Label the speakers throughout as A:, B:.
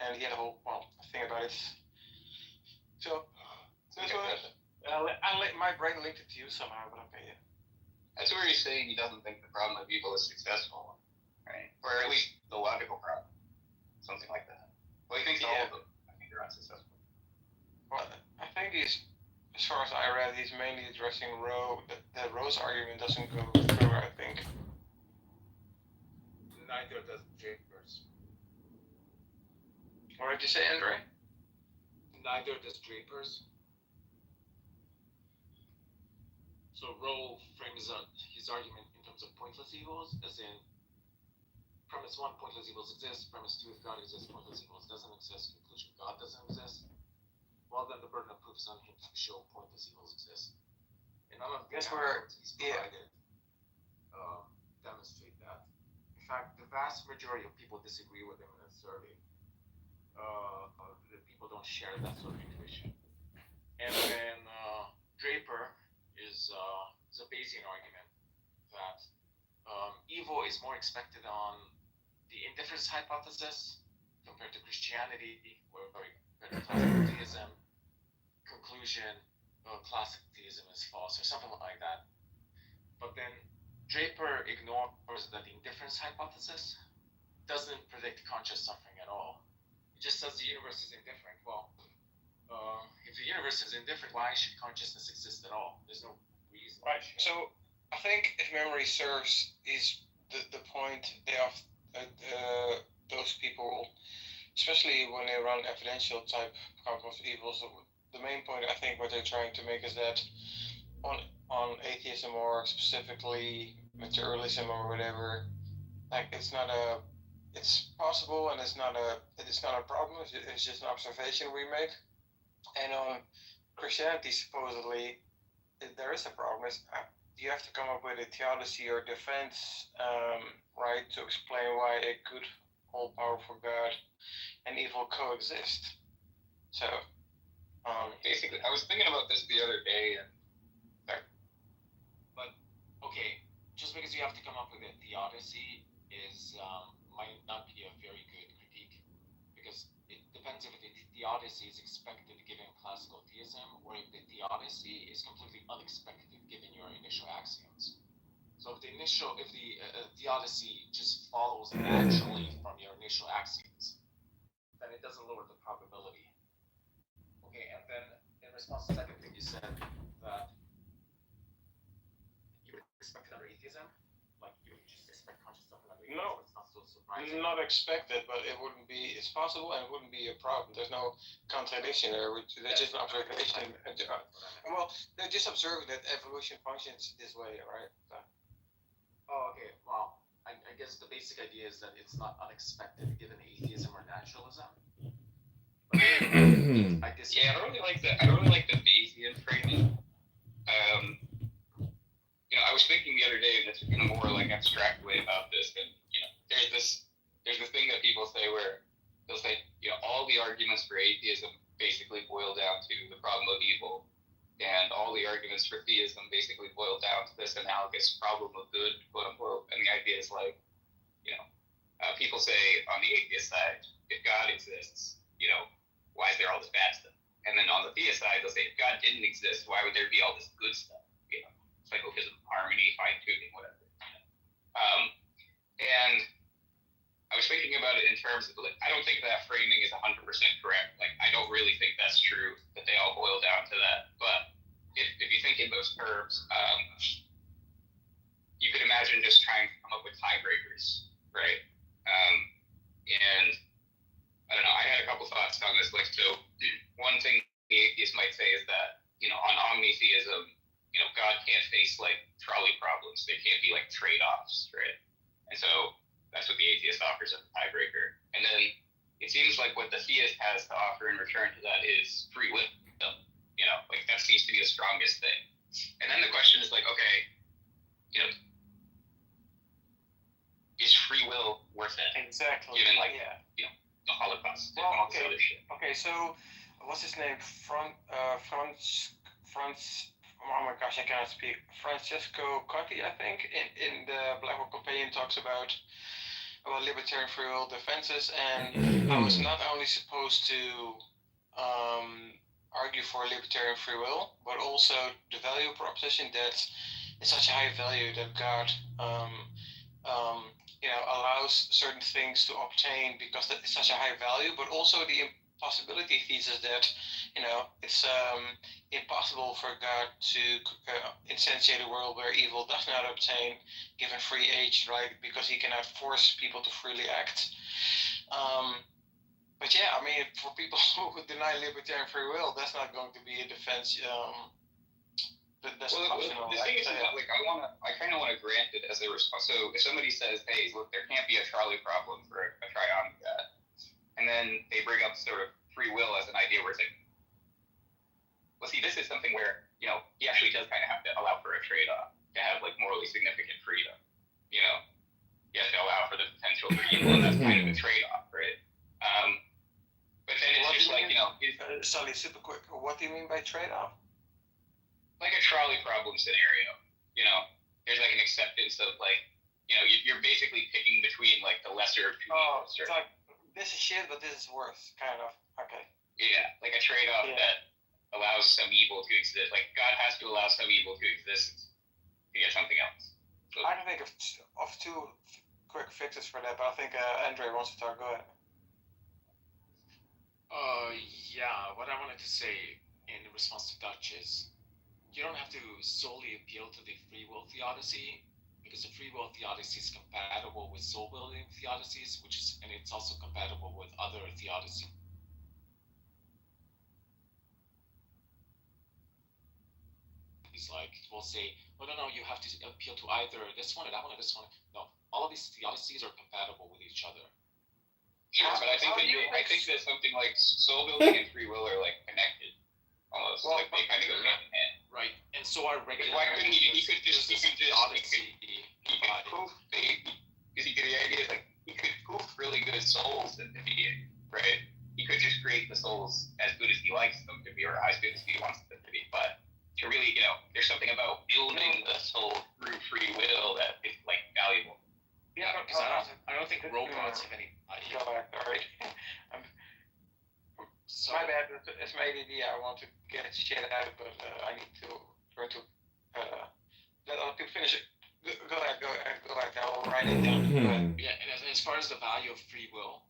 A: and he had a whole thing about it. So that's what my brain linked it to you somehow, but okay, yeah.
B: That's where he's saying he doesn't think the problem of evil is successful, right? Or at least the logical problem, something like that. Well, he thinks all of them, I think, are unsuccessful.
A: Well, I think he's, as far as I read, he's mainly addressing Roe. The Roe's argument doesn't go through, I think.
C: Neither does Draper's.
A: What did you say, Andre?
C: Neither does Draper's. So Roe frames his argument in terms of pointless evils, as in premise 1, pointless evils exist. Premise 2, if God exists, pointless evils doesn't exist. Conclusion, God doesn't exist. Well, then the burden of proof is on him to show pointless evils exist. And none of the anecdotes he's provided demonstrate that. In fact, the vast majority of people disagree with him in a survey. The people don't share that sort of intuition. And then Draper is a Bayesian argument that evil is more expected on the indifference hypothesis compared to Christianity, where classical theism, conclusion, classic theism is false, or something like that. But then Draper ignores that the indifference hypothesis doesn't predict conscious suffering at all. It just says the universe is indifferent. Well, if the universe is indifferent, why should consciousness exist at all? There's no reason.
A: Right. So I think, if memory serves, is the point those people, especially when they run evidential type calculus evils, the main point I think what they're trying to make is that on atheism, or specifically materialism or whatever, like it's possible, and it's not a problem. It's just an observation we make. And on Christianity, supposedly, there is a problem. You have to come up with a theodicy or defense, right, to explain why a good, all-powerful God and evil coexist. So,
B: basically, I was thinking about this the other day, and
C: but okay, just because you have to come up with a theodicy might not be a very good critique, because it depends if the theodicy is expected given classical theism, or if the theodicy is completely unexpected given your initial axioms. So if the theodicy just follows naturally from your initial axioms, then it doesn't lower the probability. Okay, and then in response to the second thing you said, that you would expect it under atheism, like you would just expect conscious stuff under atheism.
A: No.
C: It's not so surprising.
A: Not expected, but it's possible, and it wouldn't be a problem. There's no contradiction there. There's just an observation. Well, they're just observing that evolution functions this way, right?
C: Oh, okay. Well, I guess the basic idea is that it's not unexpected given atheism or naturalism. I disagree.
B: Yeah, I don't really like the Bayesian framing. I was thinking the other day that in a more like abstract way about this, and there's this thing that people say where they'll say, all the arguments for atheism basically boil down to the problem of evil, and all the arguments for theism basically boil down to this analogous problem of good, quote unquote. And the idea is like, people say on the atheist side, if God exists, why is there all this bad stuff? And then on the theist side, they'll say, if God didn't exist, why would there be all this good stuff? Psychophysical harmony, fine-tuning, whatever. And I was thinking about it in terms of, like, I don't think that framing is 100% correct. Like, I don't really think that's true, that they all boil down to that. But if you think in those terms, you could imagine just trying to come up with tiebreakers, right? And I don't know, I had a couple thoughts on this. Like, so one thing the atheist might say is that, on omnitheism, God can't face like trolley problems. There can't be like trade-offs, right? And so that's what the atheist offers as a tiebreaker. And then it seems like what the theist has to offer in return to that is free will. Like that seems to be the strongest thing. And then the question is like, okay, is free will worth it?
A: Exactly.
B: Given like, the Holocaust and all this other shit.
A: Okay, so what's his name? Franz. Oh my gosh, I cannot speak. Francesco Cotti, I think, in the Black Book Companion talks about about libertarian free will defenses, and I was not only supposed to argue for libertarian free will, but also the value proposition that it's such a high value that God, allows certain things to obtain because that is such a high value, but also the impossibility thesis that, it's impossible for God to instantiate a world where evil does not obtain given free age, right? Because he cannot force people to freely act. But yeah, I mean, for people who deny libertarian free will, that's not going to be a defense. That's optional.
B: The thing is that, like, I kind of want to grant it as a response. So if somebody says, "Hey, look, there can't be a trolley problem for a trionic God," and then they bring up sort of free will as an idea where it's like, well, see, this is something where he actually does kind of have to allow for a trade-off to have like morally significant freedom. You have to allow for the potential for evil, and that's kind of a trade-off, right? But then it's just like
A: Sully, super quick. What do you mean by trade-off?
B: Like a trolley problem scenario, there's like an acceptance of like, you're basically picking between like the lesser of two evils.
A: It's like, this is shit, but this is worse, kind of. Okay.
B: Yeah, like a trade-off that allows some evil to exist. Like God has to allow some evil to exist to get something else. So,
A: I can think of two quick fixes for that, but I think Andre wants to talk. Go ahead.
C: Yeah, what I wanted to say in response to Dutch is, you don't have to solely appeal to the free will theodicy, because the free will theodicy is compatible with soul building theodicies, and it's also compatible with other theodicies. Like, we'll say, oh no, you have to appeal to either this one or that one or this one. No, all of these theodicies are compatible with each other.
B: Sure, but I think that something like soul building and free will are like connected. Almost like they kind of go hand in hand.
C: Right, and so are regular.
B: Why couldn't he could proof because the idea is like he could proof really good souls at the beginning, right? He could just create the souls as good as he likes them to be, or as good as he wants them to be. But to really, there's something about building the soul through free will that is like valuable.
C: Yeah, because I don't think robots have any.
A: Sorry. So, my bad. It's my idea. I want to get it shit out, but I need to learn to let other people finish it. Go ahead. I'll write it down.
C: Yeah, and as far as the value of free will,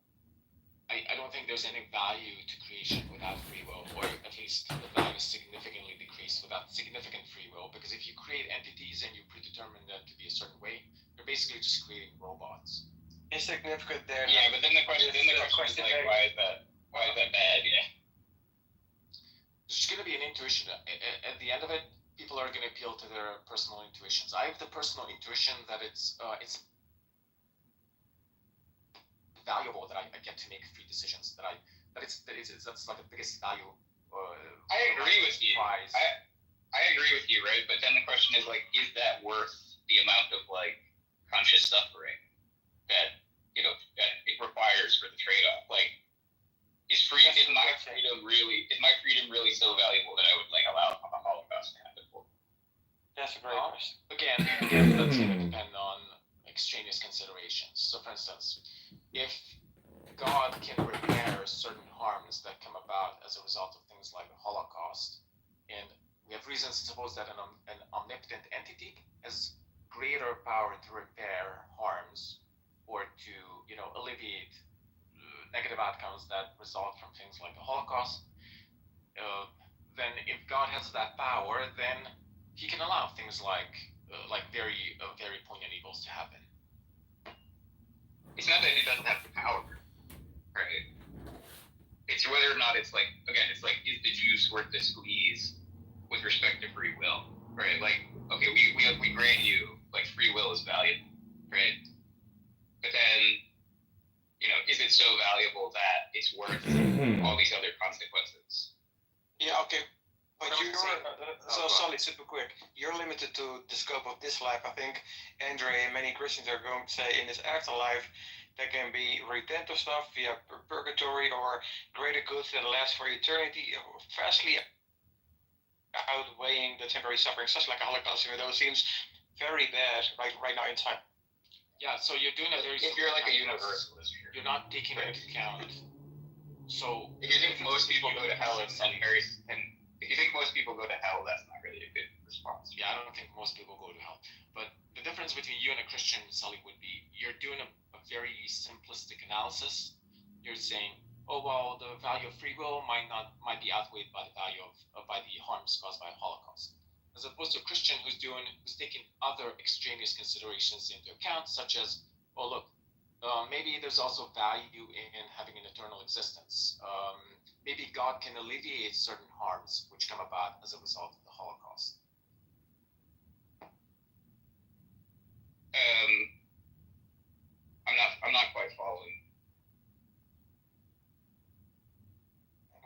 C: I don't think there's any value to creation without free will, or at least the value is significantly decreased without significant free will. Because if you create entities and you predetermine them to be a certain way, you're basically just creating robots.
A: Insignificant there.
B: Yeah, but then the question is like, why is that bad? Yeah.
C: There's going to be an intuition. At the end of it, people are going to appeal to their personal intuitions. I have the personal intuition that it's valuable that I get to make free decisions. That's like the biggest value.
B: I agree with you. I agree with you, right? But then the question is like, is that worth the amount of like conscious suffering that that it requires for the trade-off? Like, is my freedom really so valuable that I would like allow a Holocaust to happen for?
A: That's a great question.
C: Again, that's going to depend on extraneous considerations. So, for instance, if God can repair certain harms that come about as a result of things like the Holocaust, and we have reasons to suppose that an omnipotent entity has greater power to repair harms or to alleviate negative outcomes that result from things like the Holocaust, then if God has that power, then he can allow things like very poignant evils to happen.
B: It's not that he doesn't have the power, right? It's whether or not it's like, again, it's like, is the juice worth the squeeze with respect to free will, right? Like, okay, we grant you like free will is valuable, right? But then, is it so valuable that it's worth all these other consequences?
A: Yeah, okay. But Sully, super quick. You're limited to the scope of this life. I think Andre and many Christians are going to say in this afterlife there can be redemptive stuff via purgatory or greater goods that last for eternity, vastly outweighing the temporary suffering, such like a Holocaust. Those seems very bad right now in time.
C: Yeah, so you're doing a very.
B: If you're like a universalist,
C: you're not taking into account. So
B: if you think most people go to hell and if you think most people go to hell, that's not really a good response.
C: Yeah, I don't think most people go to hell. But the difference between you and a Christian, Sully, would be you're doing a very simplistic analysis. You're saying, oh well, the value of free will might be outweighed by the value of by the harms caused by Holocaust. As opposed to a Christian who's taking other extraneous considerations into account, such as, oh look, maybe there's also value in having an eternal existence. Maybe God can alleviate certain harms which come about as a result of the Holocaust.
B: I'm not quite following.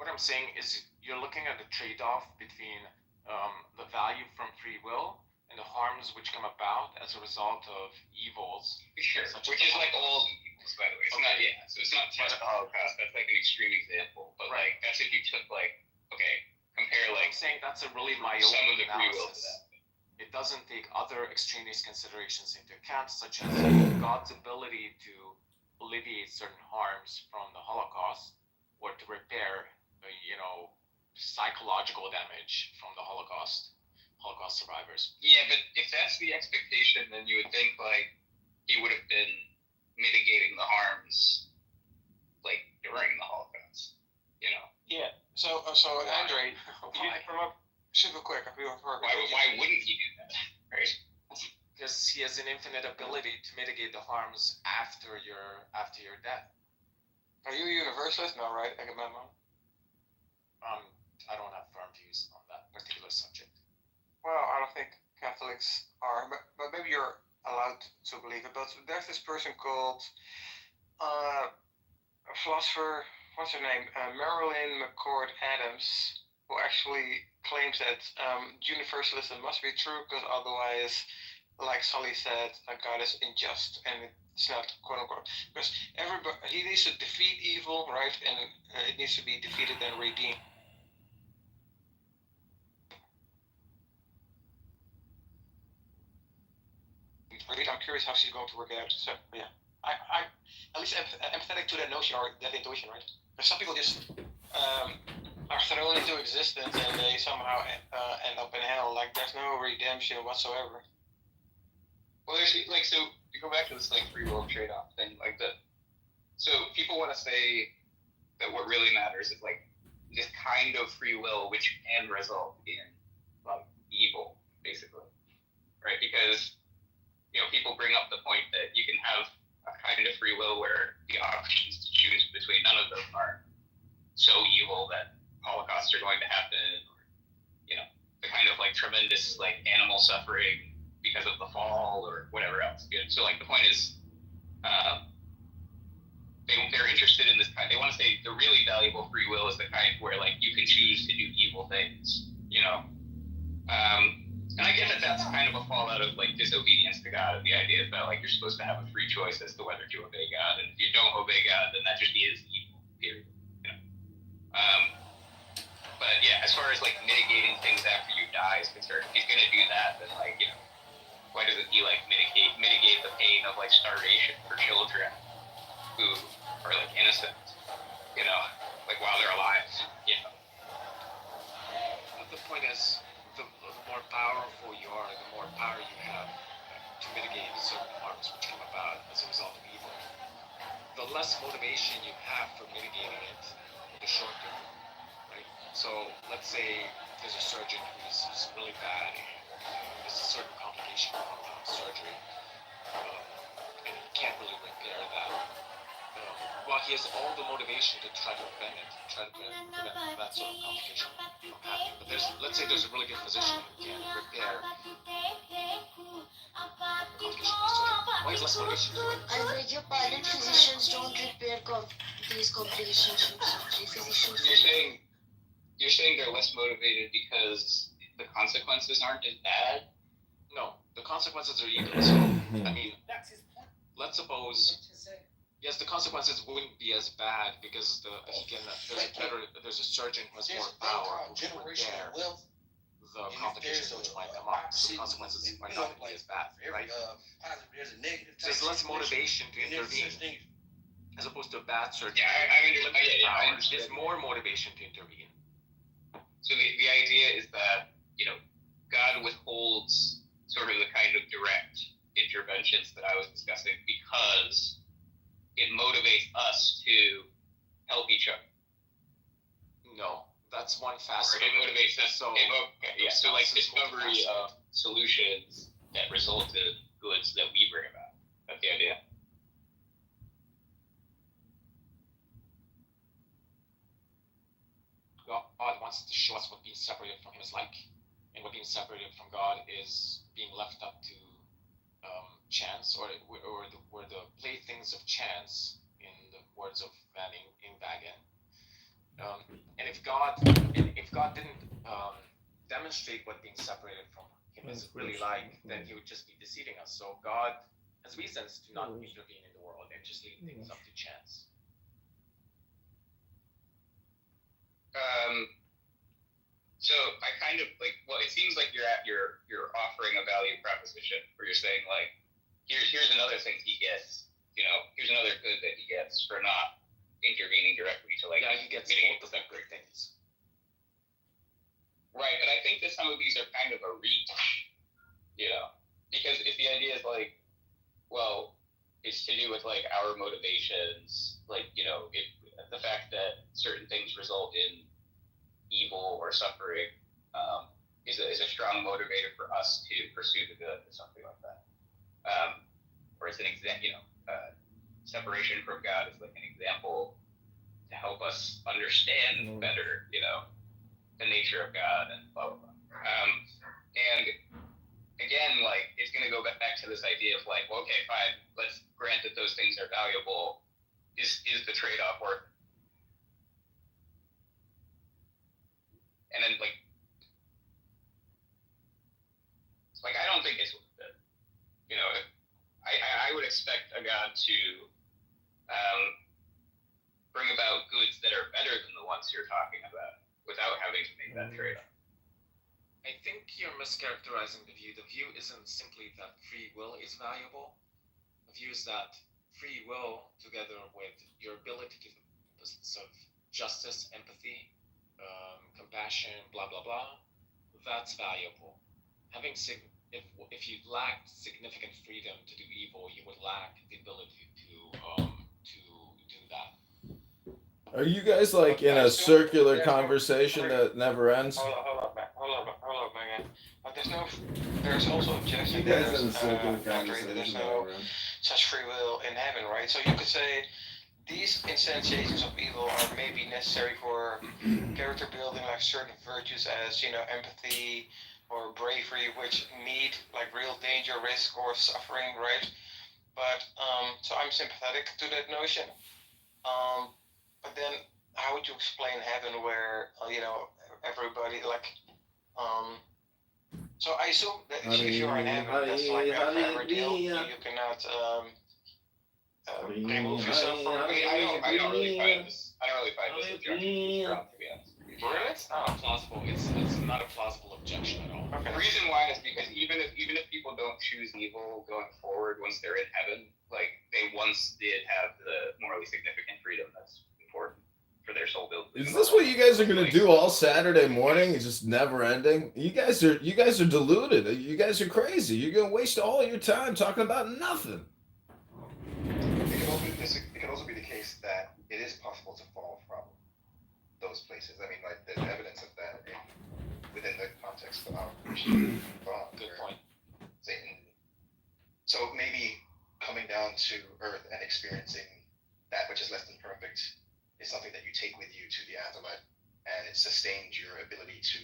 C: What I'm saying is you're looking at the trade-off between the value from free will and the harms which come about as a result of evils.
B: Sure, which is like all evils, by the way. It's not, yeah, so it's not just the Holocaust. That's like an extreme example. But like, that's if you took like, okay, compare like.
C: I'm saying that's a really myopic
B: some of the free will to that.
C: It doesn't take other extraneous considerations into account, such as God's ability to alleviate certain harms from the Holocaust or to repair, psychological damage from the Holocaust survivors.
B: Yeah, but if that's the expectation, then you would think like he would have been mitigating the harms like during the Holocaust,
A: Yeah. So Andre, super quick.
B: Why wouldn't he do that? Right?
C: Because he has an infinite ability to mitigate the harms after your death.
A: Are you a universalist? No, right? I get my mom.
C: I don't have firm views on that particular subject.
A: Well, I don't think Catholics are, but maybe you're allowed to believe it. But there's this person called a philosopher. What's her name? Marilyn McCord Adams, who actually claims that universalism must be true because otherwise, like Sully said, God is unjust and it's not quote unquote. Because he needs to defeat evil, right? And it needs to be defeated and redeemed. I'm curious how she's going to work it out. So yeah, I at least empathetic to that notion or that intuition, right? Because some people just are thrown into existence and they somehow end up in hell. Like there's no redemption whatsoever.
B: Well, there's like, so you go back to this like free will trade-off thing, like so people want to say that what really matters is like this kind of free will which can result in like evil, basically, right? Because people bring up the point that you can have a kind of free will where the options to choose between none of them are so evil that holocausts are going to happen, or the kind of like tremendous like animal suffering because of the fall or whatever else. So like the point is, they're interested in this kind. They want to say the really valuable free will is the kind where like you can choose to do evil things, and I get that that's kind of a fallout of like disobedience to God, and the idea is that like you're supposed to have a free choice as to whether to obey God, and if you don't obey God, then that just is evil. Period. But yeah, as far as like mitigating things after you die is concerned, if he's gonna do that, then like why doesn't he like mitigate the pain of like starvation for children who are like innocent, like while they're alive,
C: But the point is, the more powerful you are, the more power you have to mitigate certain harms which come about as a result of evil. The less motivation you have for mitigating it in the short term, right? So let's say there's a surgeon who's really bad and there's a certain complication from surgery, and he can't really repair that. Well, he has all the motivation to try to prevent that sort of complication from happening. But let's say there's a really good physician who can repair complication of surgery. Why is less motivation?
D: I beg your pardon, physicians don't repair these complications from surgery. Physicians.
B: You're saying they're less motivated because the consequences aren't as bad?
C: No, the consequences are evil. So, I mean, let's suppose. Yes, the consequences wouldn't be as bad because there's a surgeon who has more power who can repair the complications which might come up, so the consequences might not be as bad, right? There's less motivation to intervene, as opposed to a bad surgery.
B: I understand.
C: There's more motivation to intervene.
B: So the idea is that, God withholds sort of the kind of direct interventions that I was discussing because it motivates us to help each other.
C: No, that's one facet.
B: It motivates us. So like discovery of solutions that result in goods that we bring about. That's the idea.
C: God wants to show us what being separated from Him is like, and what being separated from God is being left up to chance, or the playthings of chance, in the words of Van Inwagen. And if God didn't demonstrate what being separated from Him is really like, then He would just be deceiving us. So God has reasons to not intervene in the world and just leave things up to chance.
B: So I kind of it seems like you're offering a value proposition where you're saying like, here's another thing he gets, here's another good that he gets for not intervening directly to
C: he gets both of them great things.
B: Right, but I think that some of these are kind of a reach, because if the idea is like, well, it's to do with like our motivations, if the fact that certain things result in evil or suffering is a strong motivator for us to pursue the good, or something like that. Or it's an example, separation from God is like an example to help us understand better, the nature of God and blah blah blah. And again, like it's going to go back to this idea of like, well, okay, fine, let's grant that those things are valuable. Is the trade-off worth it? And then I don't think it's worth it. I would expect a God to bring about goods that are better than the ones you're talking about without having to make that trade-off.
C: I think you're mischaracterizing the view. The view isn't simply that free will is valuable. The view is that free will, together with your ability to do business of justice, empathy, compassion, blah blah blah, that's valuable. If you lacked significant freedom to do evil, you would lack the ability to do that.
E: Are you guys like in a circular conversation that never ends?
A: Hold up, man. But there's also objection.
E: You guys in a circular conversation.
A: There's no such free will in heaven, right? So you could say these instantiations of evil are maybe necessary for character building, like certain virtues as empathy or bravery, which need like real danger, risk, or suffering, right? But so I'm sympathetic to that notion. But then how would you explain heaven where everybody like so I assume that if you're in heaven, that's like a forever deal. You cannot remove yourself from.
B: I don't really find this objection strong, to be honest.
C: Really? It's not plausible. It's not a plausible objection at all.
B: Okay. The reason why is because even if people don't choose evil going forward once they're in heaven, like they once did have the morally significant freedom that's important for their soul building.
E: Is this what you guys are gonna do all Saturday morning? It's just never ending. You guys are deluded. You guys are crazy. You're gonna waste all your time talking about nothing.
F: It can also be the case that it is possible to fall from those places. I mean, like there's evidence of that within the context of our Christian thought.
C: Good point.
F: Satan. So maybe coming down to earth and experiencing that which is less than perfect is something that you take with you to the afterlife, and it sustains your ability to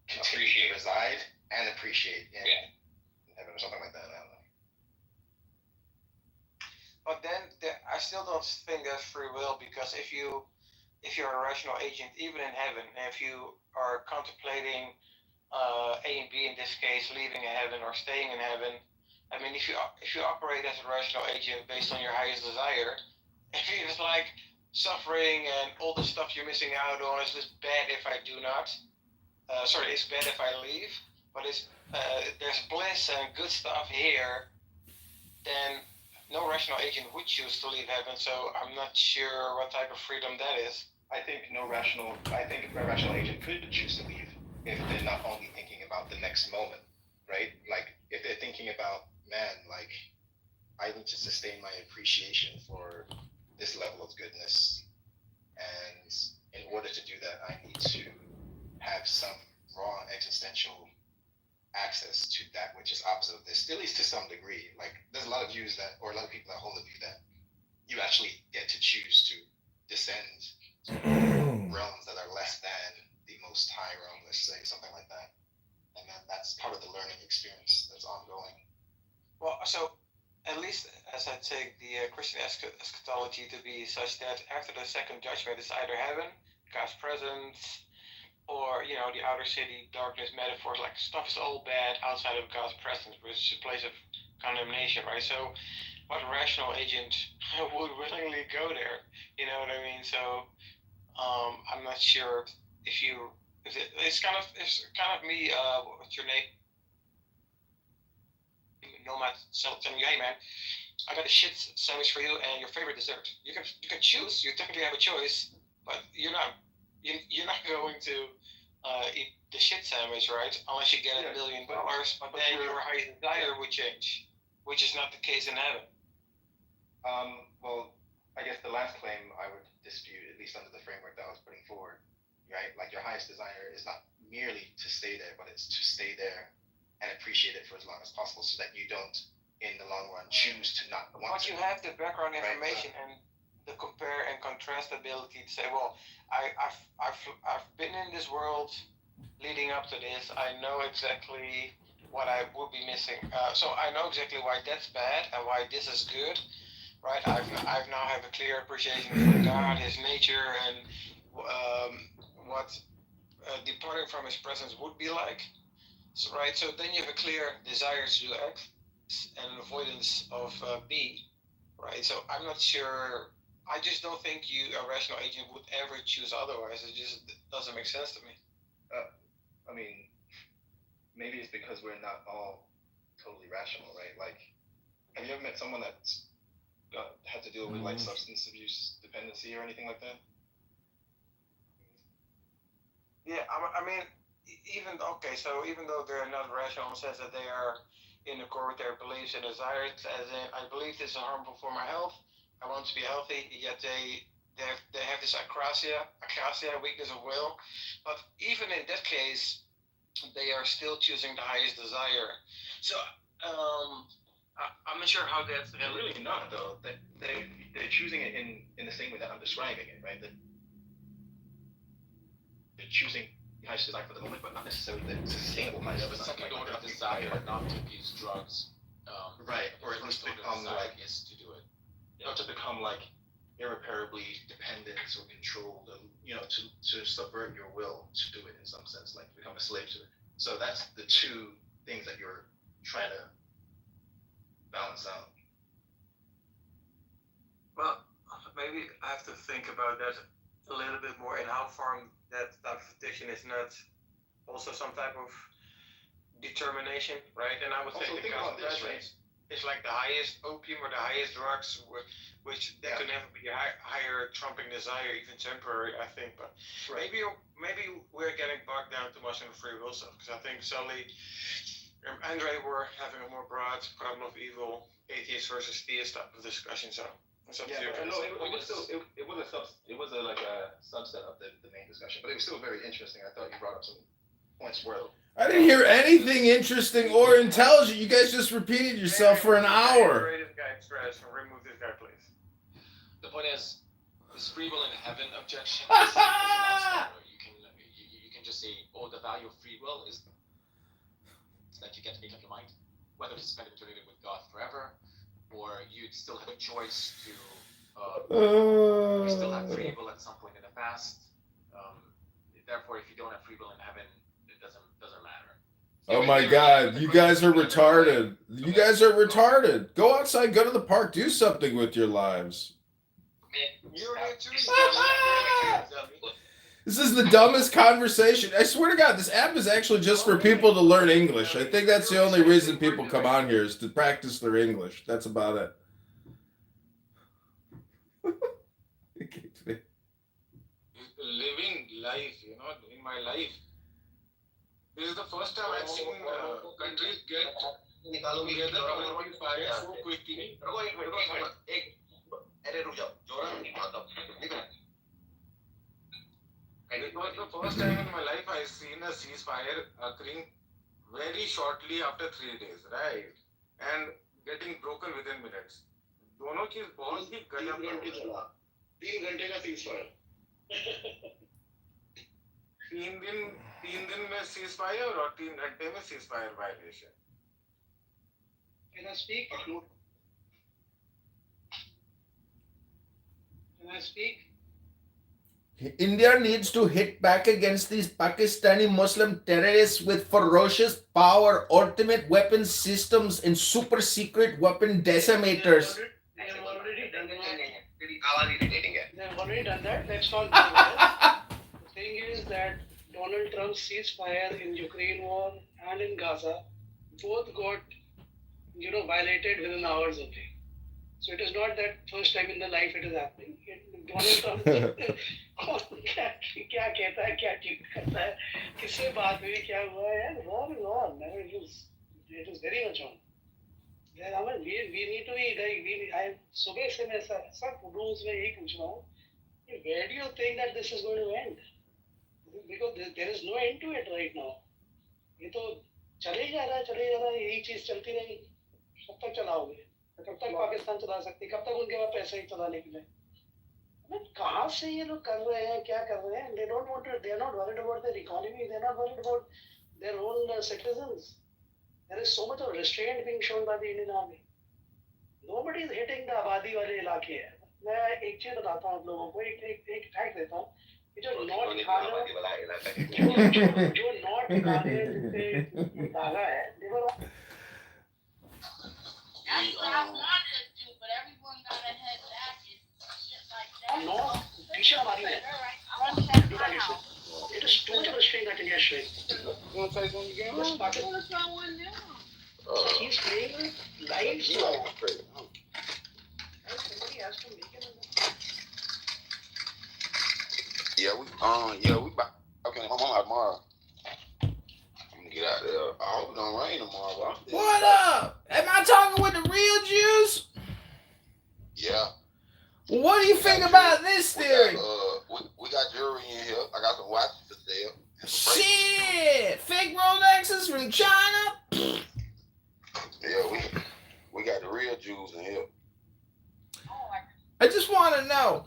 F: continue to reside and appreciate in heaven or something like that. I don't know.
A: But then I still don't think that's free will, because if you're a rational agent, even in heaven, if you are contemplating A and B in this case, leaving heaven or staying in heaven, I mean, if you operate as a rational agent based on your highest desire, if it's like suffering and all the stuff you're missing out on is this bad if I do not, sorry, it's bad if I leave, but there's bliss and good stuff here, then no rational agent would choose to leave heaven. So I'm not sure what type of freedom that is.
F: I think a rational agent could choose to leave if they're not only thinking about the next moment, right? Like if they're thinking about, man, like I need to sustain my appreciation for this level of goodness, and in order to do that, I need to have some raw existential access to that which is opposite of this, at least to some degree. Like there's a lot of views that, or a lot of people that hold the view that you actually get to choose to descend to realms that are less than the most high realm, let's say, something like that. And then that's part of the learning experience that's ongoing.
A: Well, so at least as I take the Christian eschatology to be such that after the second judgment, it's either heaven, God's presence, or the outer city, darkness, metaphors, like stuff is all bad outside of God's presence, which is a place of condemnation, right? So what rational agent would willingly go there? You know what I mean? So I'm not sure if it's kind of me. What's your name? Nomad telling you, hey man, I got a shit sandwich for you and your favorite dessert. You can choose. You technically have a choice, but you're not going to eat the shit sandwich, right? Unless you get $1 billion, but then your highest desire would change, which is not the case in heaven.
F: Well, I guess the last claim I would dispute, at least under the framework that I was putting forward, right? Like your highest desire is not merely to stay there, but it's to stay there and appreciate it for as long as possible, so that you don't, in the long run, choose to not want
A: Once
F: to.
A: you have the background information and the compare and contrast ability to say, well, I've been in this world leading up to this. I know exactly what I would be missing. So I know exactly why that's bad and why this is good, right? I've now have a clear appreciation for God, His nature, and what departing from His presence would be like. So, right, so then you have a clear desire to do X and an avoidance of B, right? So I'm not sure. I just don't think a rational agent, would ever choose otherwise. It just doesn't make sense to me.
F: I mean, maybe it's because we're not all totally rational, right? Like, have you ever met someone that's had to deal with like substance abuse dependency or anything like that?
A: Yeah, I mean, even though they're not rational in the sense that they are in accord with their beliefs and desires, as in I believe this is harmful for my health, I want to be healthy, yet they have this akrasia, weakness of will. But even in that case, they are still choosing the highest desire. So I'm not sure how that's
F: They're really not, though. They're choosing it in the same way that I'm describing it, right? They're choosing the highest desire for the moment, but not necessarily the sustainable highest
G: The
F: desire.
G: second order desire not to use drugs.
F: Right, or at least become like
G: is to do it.
F: To become like irreparably dependent or controlled, to subvert your will to do it in some sense, like become a slave to it. So that's the two things that you're trying to balance out.
A: Well, maybe I have to think about that a little bit more, and how far that type of addiction is not also some type of determination, right? And I would
F: Also,
A: say the
F: think about this, right?
A: is like the highest opium or the highest drugs, which that could never be a higher trumping desire, even temporary, I think. But maybe we're getting bogged down too much in the free will stuff, because I think Sully and Andre were having a more broad problem of evil, atheist versus theist type of discussion. So it's up to you.
F: No, it was like a subset of the main discussion, but it was still very interesting. I thought you brought up some points worth.
E: I didn't hear anything interesting or intelligent. You guys just repeated yourself for an hour.
A: This guy trash, and remove this guy, please.
G: The point is, this free will in heaven objection is a non-starter. You can just say, the value of free will is that you get to make up your mind whether to spend eternity with God forever, or you'd still have a choice to. You still have free will at some point in the past. Therefore, if you don't have free will in heaven, it doesn't matter.
E: Oh my God, you guys are retarded. You guys are retarded. Go outside, go to the park, do something with your lives. This is the dumbest conversation. I swear to God, this app is actually just for people to learn English. I think that's the only reason people come on here is to practice their English. That's about it.
H: Living life, you know, in my life. This is the first time I've seen countries get together around fire so quickly. It was the first time in my life I've seen a ceasefire occurring very shortly after 3 days, right? And getting broken within minutes. दोनों चीज बहुत ही गजब है।
F: 3 घंटे का ceasefire.
H: 3 दिन में ceasefire और 3 घंटे में ceasefire violation.
I: Can I speak? Can I speak?
E: India needs to hit back against these Pakistani Muslim terrorists with ferocious power, ultimate weapon systems, and super secret weapon decimators.
I: They have already done that. They have already done that. Let's not do that. The thing is that Donald Trump's ceasefire in Ukraine war and in Gaza both got, violated within hours only. So it is not that first time in the life it is happening. Donald Trump क्या कहता है, क्या tweet करता है, किससे बात हुई, क्या हुआ यार, war is on. It is very much on. I mean, we need to be like, सुबह से मैं सब रूल्स में यही पूछ रहा हूँ, where do you think that this is going to end? Because there is no end to it right now. ये तो चले जा रहा है, यही चीज चलती रहेगी. कब तक चलाओगे? कब तक पाकिस्तान चला सकती है? कब तक उनके पास पैसे ही चलाने के लिए? कहाँ से ये लोग कर रहे हैं, क्या कर रहे हैं? They are not worried about their economy. They are not worried about their own citizens. There is so much of restraint being shown by the Indian Army. Nobody is hitting the आबादी वाले इलाके हैं. मैं एक चीज बताता हूँ आप लोगों को, एक फैक्ट देता हूँ कि जो नॉर्थ खाना डाला है,
D: That's what I wanted to do, but everyone got a head back and shit like that.
I: No, पीछे हमारी है. It is too much of a restraint that India is showing.
F: You want to say something again?
D: I want to try one now.
I: He's playing live.
F: Yeah,
I: Somebody has to make it.
J: We back. Okay, I'm out tomorrow. I'm gonna get out there. I hope it don't rain tomorrow, bro.
E: What up? Am I talking with the real Jews?
J: Yeah.
E: What do you think about this theory?
J: We got jewelry in here. I got some watches for sale.
E: Shit! Fake Rolexes from China?
J: Yeah, we got the real Jews in here.
E: I just want to know,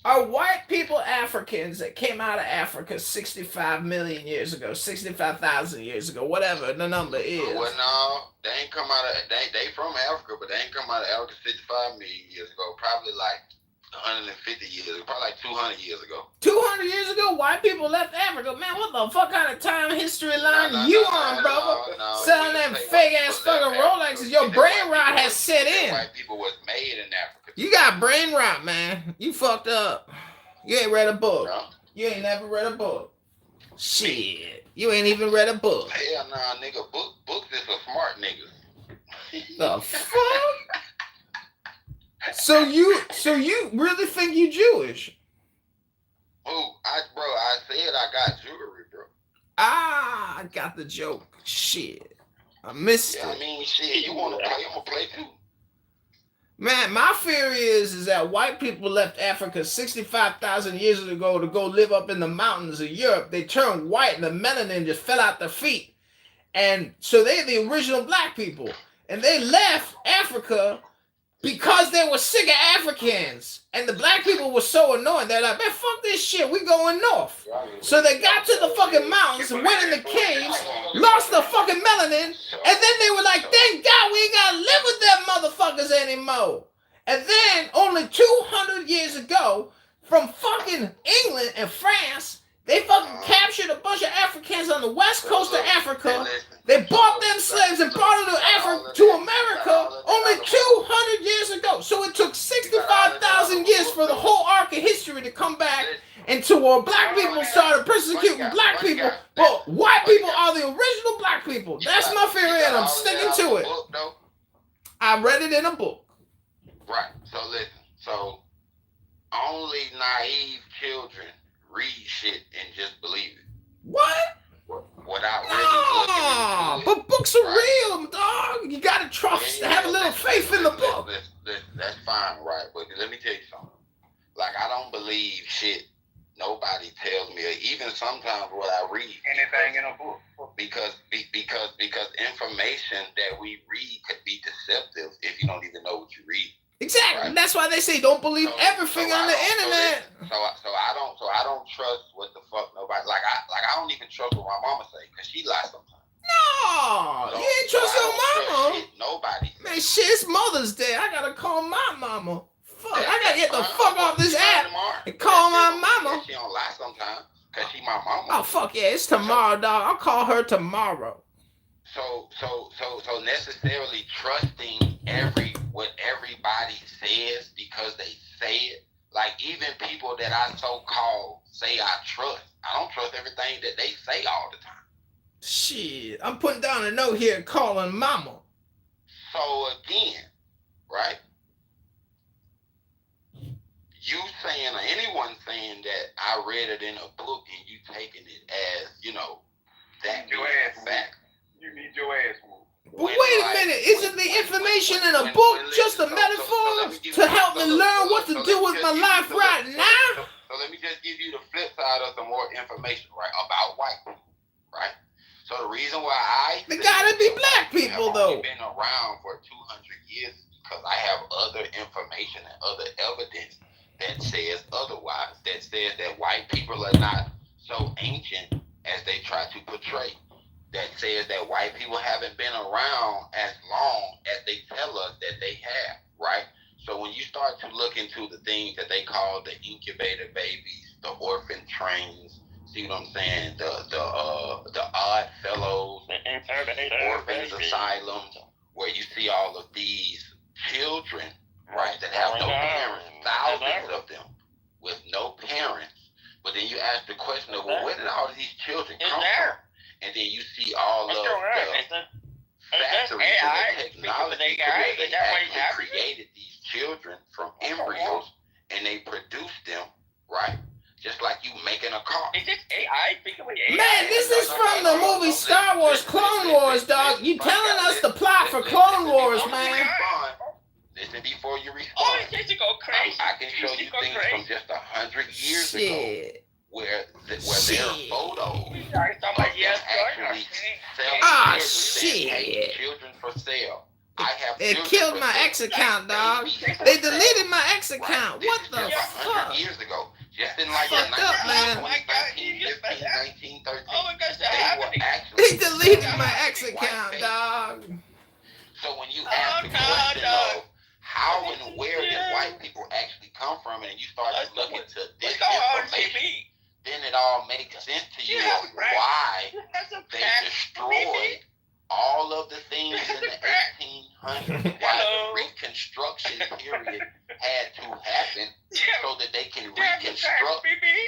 E: are white people Africans that came out of Africa 65 million years ago, 65,000 years ago, whatever the number is?
J: Well, no, they ain't come out of, they from Africa, but they ain't come out of Africa 65 million years ago. Probably like 150 years ago, probably like 200 years ago.
E: 200 years ago, white people left Africa. Man, what the fuck kind of time history line you on, brother? Selling them fake-ass fucking Rolexes. Your brain rot has set in.
J: White people was made in Africa.
E: You got brain rot, man. You fucked up. You ain't read a book.
J: No?
E: You ain't never read a book. Shit. You ain't even read a book.
J: Hell nah, nigga. Books is for smart niggas.
E: The fuck? So you really think you Jewish?
J: Oh, I said I got jewelry, bro.
E: Ah, I got the joke. Shit. I missed it.
J: I mean, shit, you want to play, I'm going to play too.
E: Man, my theory is that white people left Africa 65,000 years ago to go live up in the mountains of Europe. They turned white and the melanin just fell out their feet. And so they're the original black people. And they left Africa because they were sick of Africans. And the black people were so annoying. They're like, man, fuck this shit. We going north. So they got to the fucking mountains, went in the caves, lost the fucking melanin. And then they were like, thank God we ain't got to live with them motherfuckers anymore. And then only 200 years ago, from fucking England and France, they fucking captured a bunch of Africans on the west coast of Africa. They bought them slaves and brought them to America only 200 years ago. So it took 65,000 years for the whole arc of history to come back until black people started persecuting black people. But white people are the original black people. That's my theory, and I'm sticking to it. I read it in a book.
J: Right. So listen. So only naive children read shit and just believe it.
E: What?
J: Without really looking into it.
E: But books are real, dog. You gotta trust, have a little faith in the book.
J: That's fine, right? But let me tell you something. Like, I don't believe shit nobody tells me, or even sometimes what I read.
B: Anything in a book.
J: Because information that we read could be deceptive if you don't even know what you read.
E: Exactly. Right? That's why they say don't believe everything on the internet.
J: So I don't trust what the fuck nobody like. I don't even trust what my mama say because she lies sometimes.
E: No, you ain't trust your mama.
J: Shit, nobody.
E: Man, shit, it's Mother's Day. I gotta call my mama. Fuck, I gotta get the fuck off this app and call my mama.
J: She don't lie sometimes because she my mama.
E: Oh fuck yeah, it's tomorrow, dog. I'll call her tomorrow.
J: So necessarily trusting what everybody says because they say it. Like, even people that I so-called say I trust, I don't trust everything that they say all the time.
E: Shit, I'm putting down a note here calling mama.
J: So again, right? You saying, or anyone saying that I read it in a book and you taking it as, that
B: your ass back. You need your ass moved.
E: But wait a minute, isn't the information in a book just a metaphor to help me learn what to do with my life right now?
J: So let me just give you the flip side of some more information, right, about white people, right? So the reason why
E: they gotta be black people, though.
J: Been around for 200 years because I have other information and other evidence that says otherwise, that says that white people are not so ancient as they try to portray. That says that white people haven't been around as long as they tell us that they have, right? So when you start to look into the things that they call the incubator babies, the orphan trains, see what I'm saying? The odd fellows, orphans asylums, where you see all of these children, right, that have no parents, thousands of them with no parents. But then you ask the question of, well, where did all of these children come from? And then you see all of the factories and the technology where they actually created these children from embryos and they produced them, right? Just like you making a car.
B: Is this AI?
E: Man, this is from the movie Star Wars Clone Wars, dog. You telling us the plot for Clone Wars, man.
J: Listen before you respond.
B: Oh, it's to go crazy.
J: I can show you things from just 100 years ago where their photos children for sale. I have
E: it killed my X account, dog. They deleted my X account. What the fuck?
J: Years ago. Just in like
E: fucked up, man.
J: 1913.
B: Oh my gosh, that happened.
E: They deleted my X account, dog.
J: So when you ask the question of how and where did white people actually come from, and you start to look into this information, then it all makes sense to you of why they destroyed all of the things in the 1800s, why the Reconstruction period had to happen so that they can reconstruct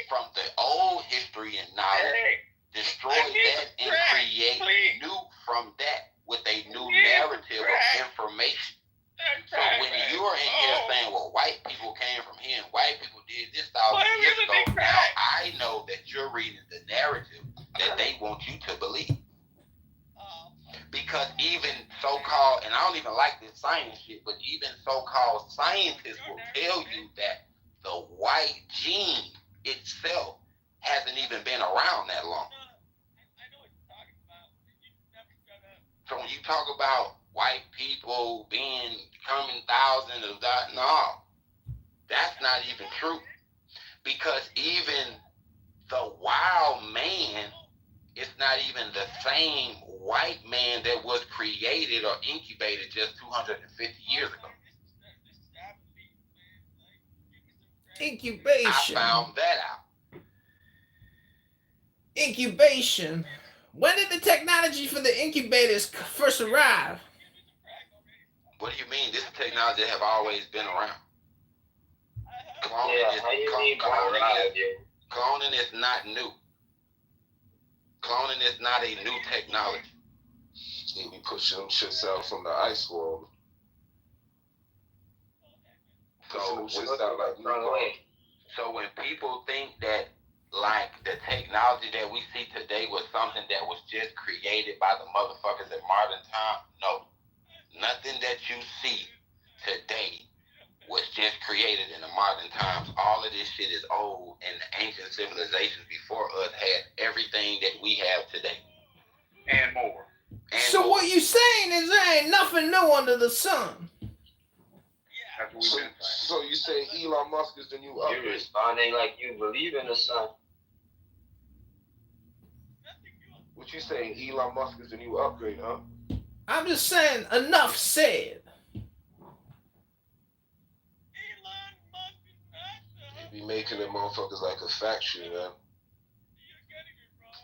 J: from the old history and knowledge, destroy that and create new from that with a new narrative of information. So when you're in here saying, well, white people came from here and white people did this 1,000 years ago, now I know that you're reading the narrative that they want you to believe. Because even so-called, and I don't even like this science shit, but even so-called scientists will tell you that the white gene itself hasn't even been around that long. So when you talk about white people becoming thousands of that, no, that's not even true. Because even the wild man is not even the same white man that was created or incubated just 250 years ago.
E: Incubation.
J: I found that out.
E: Incubation. When did the technology for the incubators first arrive?
J: What do you mean? This technology have always been around. Cloning is not new. Cloning is not a new technology.
K: They be pushing them shits out from the ice world.
J: So when people think that like the technology that we see today was something that was just created by the motherfuckers in modern time, no. Nothing that you see today was just created in the modern times. All of this shit is old, and the ancient civilizations before us had everything that we have today.
H: And more.
E: So what you saying is there ain't nothing new under the sun.
H: That's what we've been saying.
K: So you say Elon Musk is the new upgrade?
L: You're responding like you believe in the sun.
K: What you saying? Elon Musk is the new upgrade, huh?
E: I'm just saying, enough said.
K: They be making them motherfuckers like a factory, man.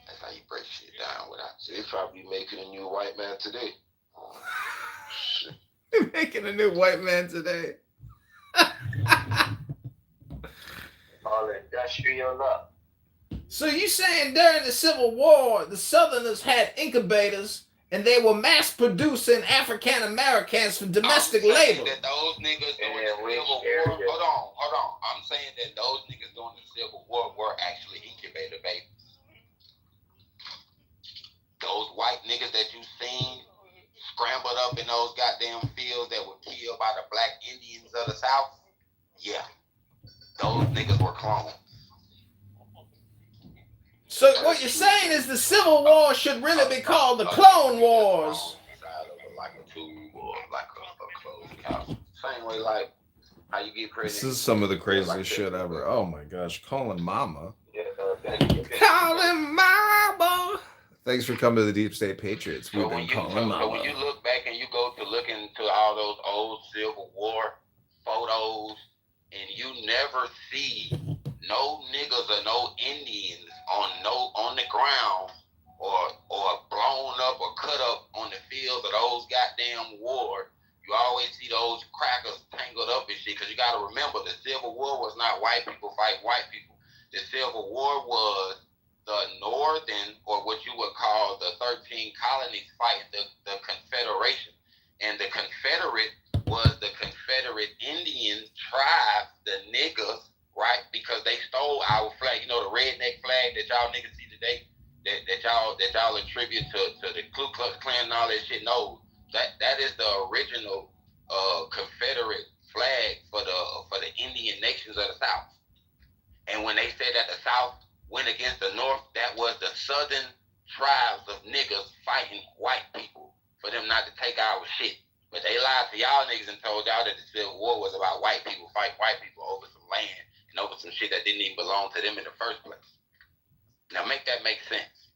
J: That's how you break shit down without.
K: They probably making a new white man today.
E: Shit. They're making a new white man today.
L: All industrial up.
E: So you saying during the Civil War, the Southerners had incubators and they were mass producing African Americans for domestic labor?
J: That those niggas during the Civil War. Hold on. I'm saying that those niggas during the Civil War were actually incubator babies. Those white niggas that you seen scrambled up in those goddamn fields that were killed by the black Indians of the South, yeah, those niggas were clones.
E: So what you're saying is the Civil War should really be called the Clone Wars.
J: Like a tube or like a closed couch. Same way like how you get pregnant.
E: This is some of the craziest shit ever. Oh my gosh, calling mama. Calling mama. Thanks for coming to the Deep State Patriots. We've been calling mama.
J: So when you look back and you go to look into all those old Civil War photos, and you never see no niggas or no Indians on the ground or blown up or cut up on the fields of those goddamn wars. You always see those crackers tangled up and shit, because you got to remember the Civil War was not white people fighting white people. The Civil War was the northern, or what you would call the 13 colonies fighting the Confederation. And the Confederate was the Confederate Indian tribe, the niggas, right? Because they stole our flag. You know, the redneck flag that y'all niggas see today, that y'all attribute to the Ku Klux Klan and all that shit. No, that is the original Confederate flag for the Indian nations of the South. And when they said that the South went against the North, that was the southern tribes of niggas fighting white people for them not to take our shit. But they lied to y'all niggas and told y'all that the Civil War was about white people fighting white people over some land and over some shit that didn't even belong to them in the first place. Now make that make sense.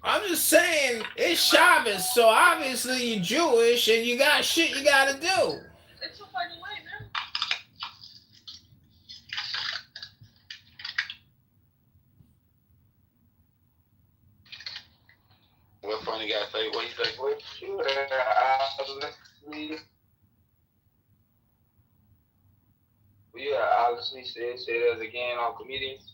E: I'm just saying, it's Shabbos, so obviously you're Jewish and you got shit you gotta do.
I: It's a funny way, man.
J: What funny guy say? What he say?
L: What you obviously say that again on comedians.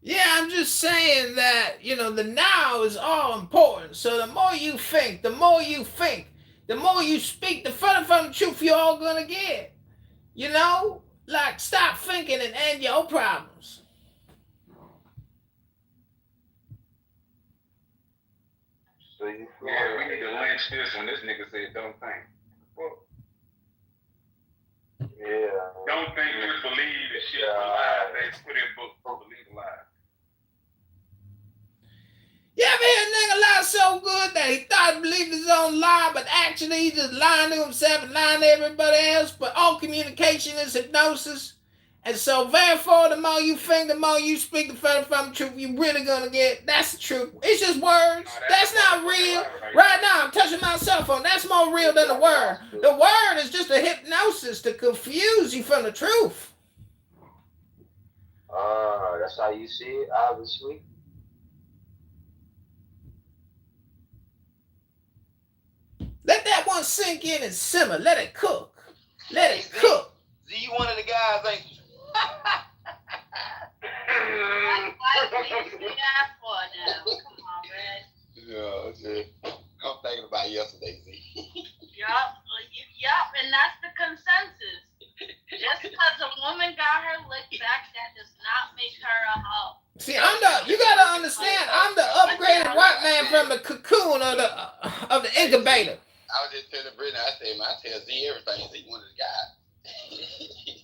E: Yeah, I'm just saying that, the now is all important. So the more you think, the more you speak, the further from the truth you're all gonna get. Like, stop thinking and end your problems.
L: So you
H: Yeah, we need to lynch this when this nigga said don't think. Well,
L: yeah.
H: don't think, just believe the shit the lies they put in books. Believe the lies.
E: You ever hear a nigga lie so good that he thought he believed his own lie, but actually he just lying to himself and lying to everybody else? But all communication is hypnosis. And so therefore, the more you think, the more you speak, the further from the truth you're really gonna get. That's the truth. It's just words. That's not real. Right now, I'm touching my cell phone. That's more real than the word. The word is just a hypnosis to confuse you from the truth.
L: That's how you see it, obviously.
E: Let that one sink in and simmer. Let it cook. Let it cook.
J: Do you want
D: the fact that does not make her a hoe.
E: See, you gotta understand, I'm the upgraded white man from the cocoon of the incubator.
J: I was just telling Brittany, I said, I tell Z everything. Z one of the guys.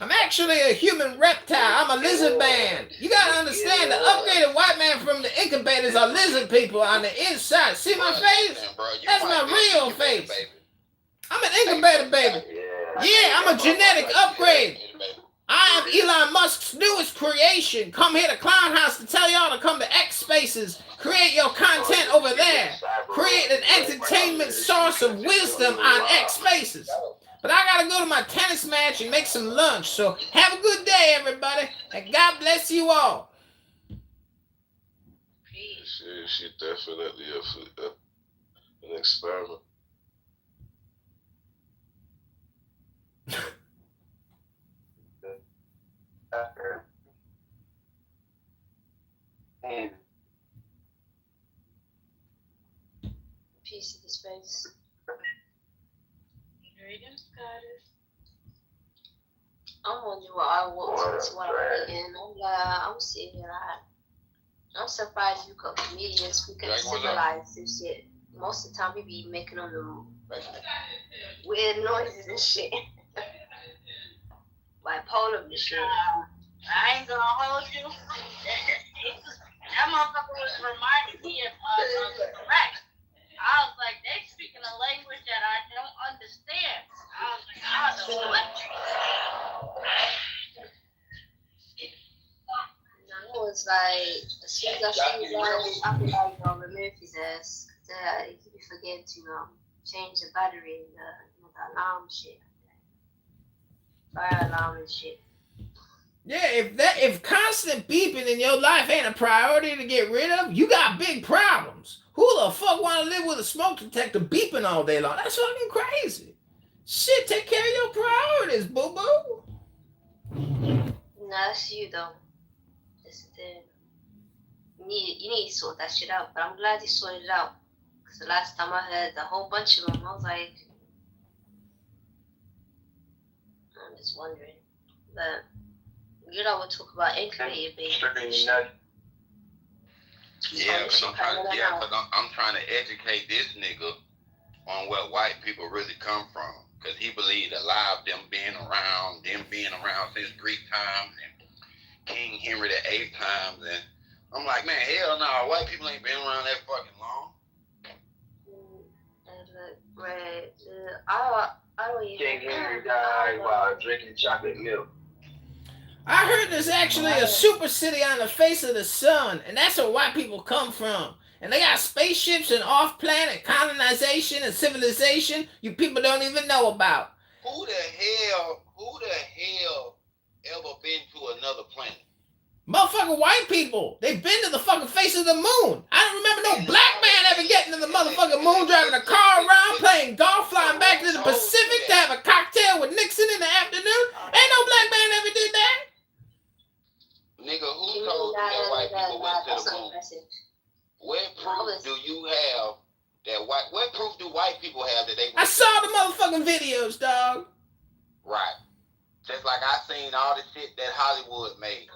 E: I'm actually a human reptile. I'm a lizard man. You gotta understand, the upgraded white man from the incubators are lizard people on the inside. See my face? That's my real face. I'm an incubator baby. Yeah, I'm a genetic upgrade. I am Elon Musk's newest creation. Come here to Clown House to tell y'all to come to X Spaces. Create your content over there. Create an entertainment source of wisdom on X Spaces. But I gotta go to my tennis match and make some lunch. So have a good day, everybody, and God bless you all.
K: She definitely an experiment.
D: Peace to the space. I'm wondering what I want to what I'm eating. I'm sitting here. I'm surprised you comedians we can civilize this shit. Most of the time we be making them the weird noises and shit. Bipolar and shit. I ain't gonna hold you. That motherfucker was reminding me of correct. I was like, they speaking a language that I don't understand. I was like, I don't know what. It was like, as soon as I see his ass, I feel like remove his ass. He be forgetting to change the battery and the alarm shit. Fire alarm and shit.
E: Yeah, if constant beeping in your life ain't a priority to get rid of, you got big problems. Who the fuck want to live with a smoke detector beeping all day long? That's fucking crazy. Shit, take care of your priorities, boo-boo.
D: No, that's you, though. That's the thing. You need to sort that shit out, but I'm glad you sorted it out. Because the last time I heard a whole bunch of them, I was like, I'm just wondering. But you know, we'll talk about inquiry, baby.
J: Yeah, because I'm trying to educate this nigga on where white people really come from. Because he believed a lot of them being around since Greek times and King Henry VIII times. And I'm like, man, hell no, white people ain't been around that fucking long.
D: I don't even
L: King Henry died while drinking chocolate milk.
E: I heard there's actually a super city on the face of the sun, and that's where white people come from. And they got spaceships and off-planet colonization and civilization you people don't even know about.
J: Who the hell ever been to another planet?
E: Motherfucking white people. They've been to the fucking face of the moon. I don't remember no black man ever getting to the motherfucking moon, driving a car around, playing golf, flying back to the Pacific to have a cocktail with Nixon in the afternoon. Ain't no black man ever did that.
J: Nigga, who told you that white people went to the moon? What proof do you have that what proof do white people have that they went?
E: I saw the motherfucking videos, dog.
J: Right. Just like I seen all the shit that Hollywood made.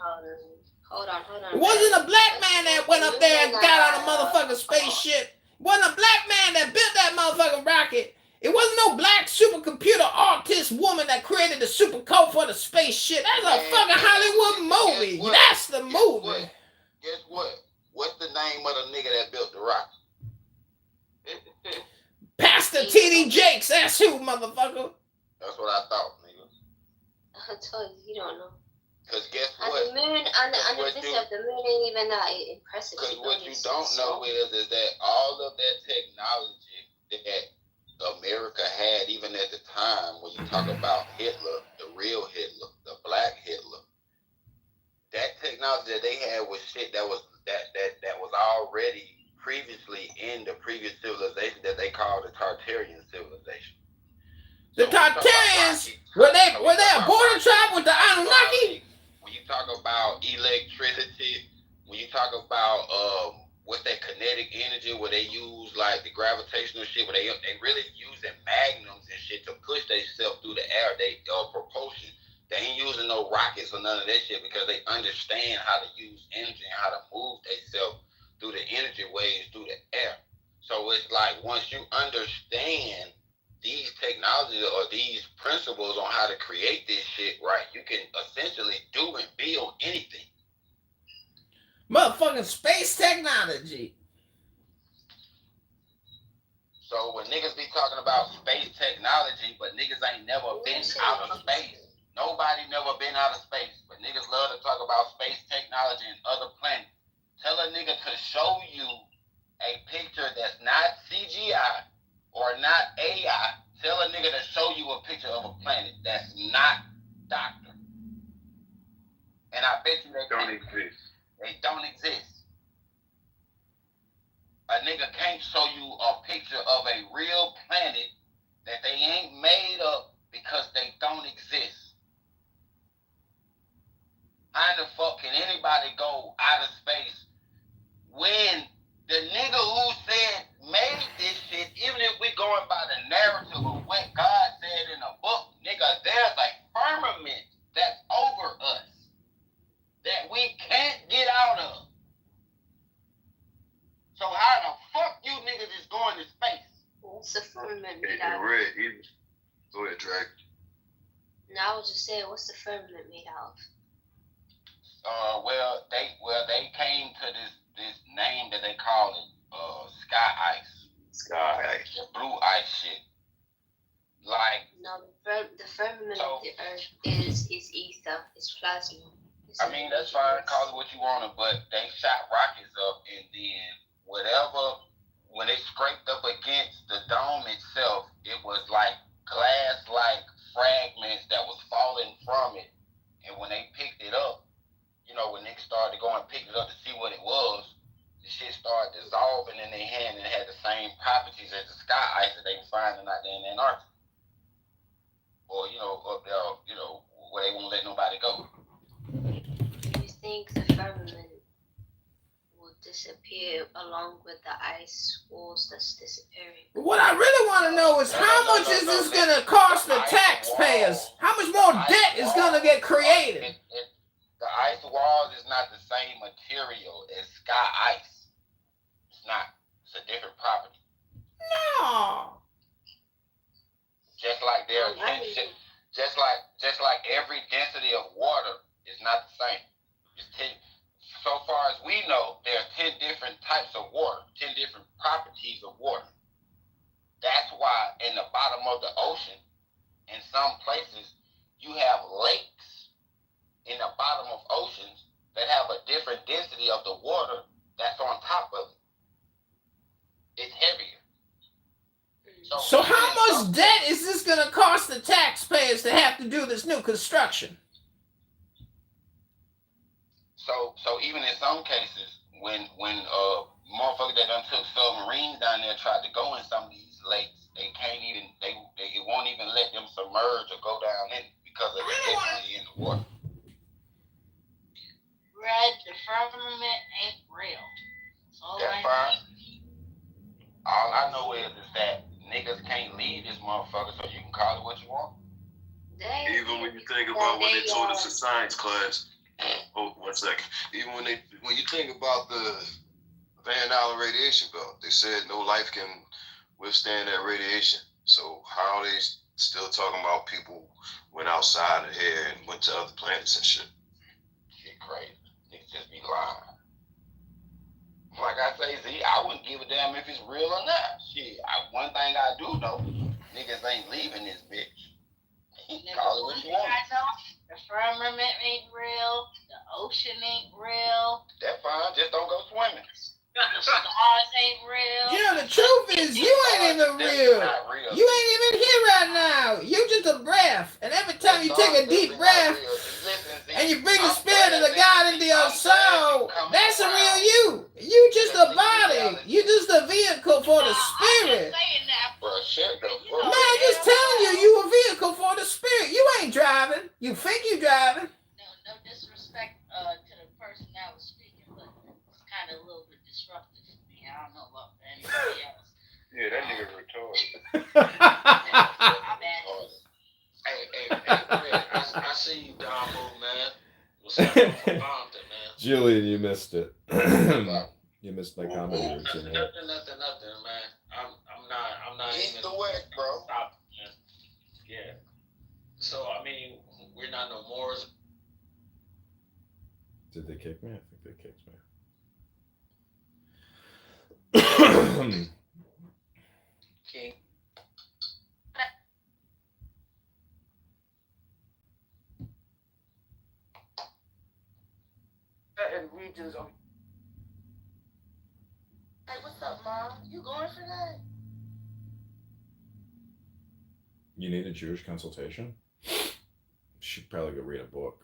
D: Hold on.
E: It wasn't a black man that went up there and got on a motherfucking spaceship. It wasn't a black man that built that motherfucking rocket. It wasn't no black supercomputer artist woman that created the super code for the spaceship. That's a fucking Hollywood movie. That's the movie.
J: Guess what? What's the name of the nigga that built the rocket?
E: Pastor T.D. Jakes. That's who, motherfucker.
J: That's what I thought, nigga.
D: I told you, you don't know.
J: Because guess
D: what?
J: what?
D: The moon, on the visit of the moon ain't even that impressive.
J: Because what you don't know is that all of that technology that America had, even at the time, when you talk about Hitler, the real Hitler, the black Hitler, that technology that they had was shit that was already previously in the previous civilization that they called the Tartarian civilization.
E: The Tartarians, were they a border tribe with the Anunnaki?
J: When you talk about electricity, when you talk about what's that kinetic energy where they use like the gravitational shit, where they really using magnums and shit to push themselves through the air, propulsion. They ain't using no no rockets or none of that shit because they understand how to use energy and how to move themselves through the energy waves through the air. So it's like once you understand these technologies or these principles on how to create this shit, right, you can essentially do and build anything.
E: Motherfucking space technology.
J: So when niggas be talking about space technology, but niggas ain't never been out of space. Nobody never been out of space, but niggas love to talk about space technology and other planets. Tell a nigga to show you a picture that's not CGI or not AI. Tell a nigga to show you a picture of a planet that's not doctored. And I bet you they don't exist. They don't exist. A nigga can't show you a picture of a real planet that they ain't made up because they don't exist. How the fuck can anybody go out of space when the nigga who said made this shit, even if we going by the narrative of what God said in the book, nigga, there's a firmament that's over us that we can't get out of. So how the fuck you niggas is going to space?
D: What's the firmament made
K: Hey,
D: out of?
K: Red, go ahead, Drag.
D: No, I was just saying, what's the firmament made out of?
J: Well, they came to this name that they call it, sky ice.
K: Sky ice.
J: The blue ice shit. Like
D: No, the firmament of the earth is ether, it's plasma.
J: I mean, that's fine, call it what you want to, but they shot rockets up, and then whatever, when they scraped up against the dome itself, it was like glass-like fragments that was falling from it. And when they picked it up, you know, when niggas started to go and pick it up to see what it was, the shit started dissolving in their hand and it had the same properties as the sky ice that they were finding out there in Antarctica. Or, you know, up there, you know, where they won't let nobody go.
D: Do you think the firmament will disappear along with the ice walls that's disappearing?
E: What I really want to know is how much is this going to cost the taxpayers? How much more debt is going to get created?
J: The ice walls is not the same material as sky ice. It's not. It's a different property.
E: No.
J: Just like just like every density of water is not the same. So far as we know, there are 10 different types of water, 10 different properties of water. That's why in the bottom of the ocean, in some places, you have lakes in the bottom of oceans that have a different density of the water that's on top of it. It's heavier.
E: So how much debt is this going to cost the taxpayers to have to do this new construction?
J: So even in some cases, when motherfuckers that done took submarines down there tried to go in some of these lakes, they can't even it won't even let them submerge or go down in because of the density in the water.
M: Red, the firmament ain't real.
J: That's fine. All I know is that niggas can't leave this motherfucker, so you can call it what you want.
K: Even when you think about when they taught us in science class, hold 1 second. Even when you think about the Van Allen radiation belt, they said no life can withstand that radiation. So how are they still talking about people went outside of here and went to other planets and shit?
J: Shit crazy. Niggas just be lying. Like I say, Z, I wouldn't give a damn if it's real or not. Shit, one thing I do know, niggas ain't leaving this bitch. Call it what you want.
M: I know the firmament ain't real. The ocean ain't real.
J: That's fine. Just don't go swimming.
M: The stars ain't real.
E: Yeah, the truth is you ain't even real. You ain't even here right now. You just a breath. And every time you take a deep breath and you bring the spirit of the God into your soul, that's a real you. You just a body. You just a vehicle for the spirit. Man, I'm just telling you, you a vehicle for the spirit. You ain't driving. You think you driving.
M: No disrespect to the person that was speaking, but it's kind of a little bit disruptive to me. I don't know about anybody else.
K: Yeah, that nigga retarded.
H: Hey, I see Damo, man.
E: Julian, you missed it. You missed my comedy routine.
G: Nothing, man. I'm not
J: Eat
G: even
J: the way, bro.
G: stop, man. Yeah. So I mean, we're not no more.
E: Did they kick me? I think they kicked me.
B: King.
C: And regions of.
M: Hey, what's up, Mom? You going for that?
E: You need a Jewish consultation? You should probably go read a book.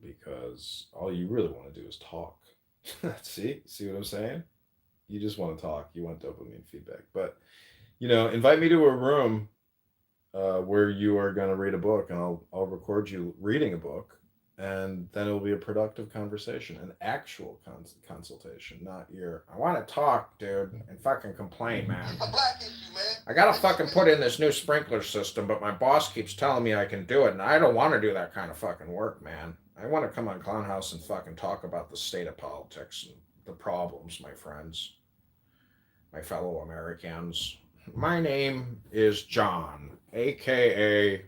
E: Because all you really want to do is talk. See what I'm saying? You just want to talk. You want dopamine feedback. But, invite me to a room where you are going to read a book, and I'll record you reading a book, and then it'll be a productive conversation, an actual consultation, not your, I want to talk, dude, and fucking complain, man.
J: It's a black issue, man.
E: I gotta fucking put in this new sprinkler system, but my boss keeps telling me I can do it, and I don't want to do that kind of fucking work, man. I want to come on Clown House and fucking talk about the state of politics and the problems, my friends, my fellow Americans. My name is John, a.k.a.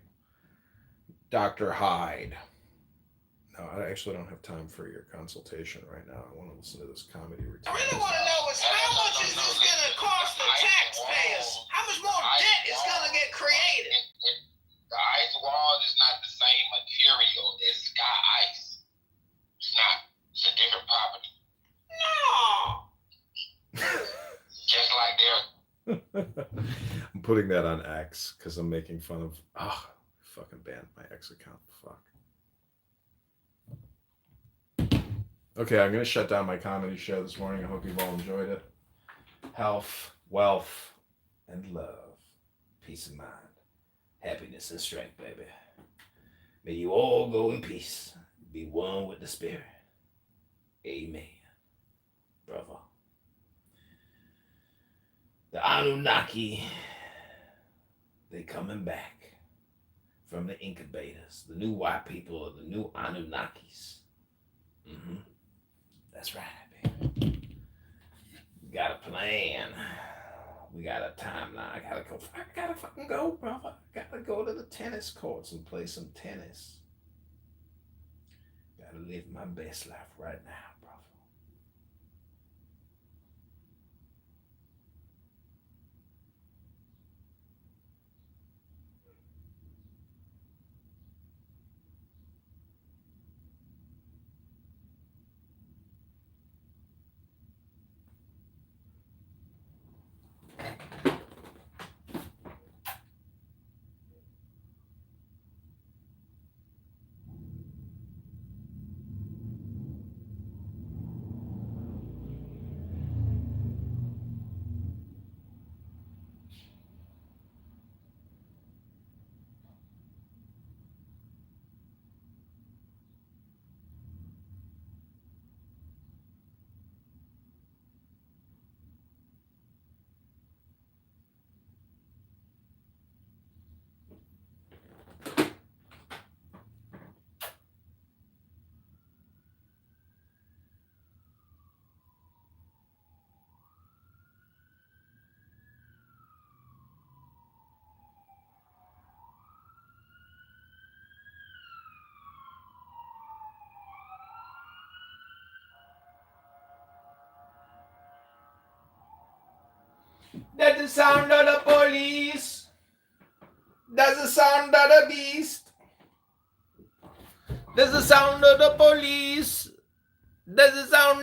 E: Dr. Hyde. No, I actually don't have time for your consultation right now. I want to listen to this comedy routine.
N: I really want to know is how much is this going to cost the taxpayers? How much more debt is going to get created?
J: The ice wall is not the same material as sky ice. It's not. It's a different property.
N: No.
J: Just like there.
E: I'm putting that on X because I'm making fun of. Fucking banned my X account. Fuck. Okay, I'm gonna shut down my comedy show this morning. I hope you've all enjoyed it. Health, wealth, and love. Peace of mind. Happiness and strength, baby. May you all go in peace. Be one with the Spirit. Amen. Brother. The Anunnaki, they coming back from the incubators. The new white people are the new Anunnakis. Mm-hmm. That's right, baby. We got a plan. We got a timeline. I gotta fucking go, brother. I gotta go to the tennis courts and play some tennis. Gotta live my best life right now, brother. That's the sound of the police. That's the sound of the beast. That's the sound of the police. That's the sound.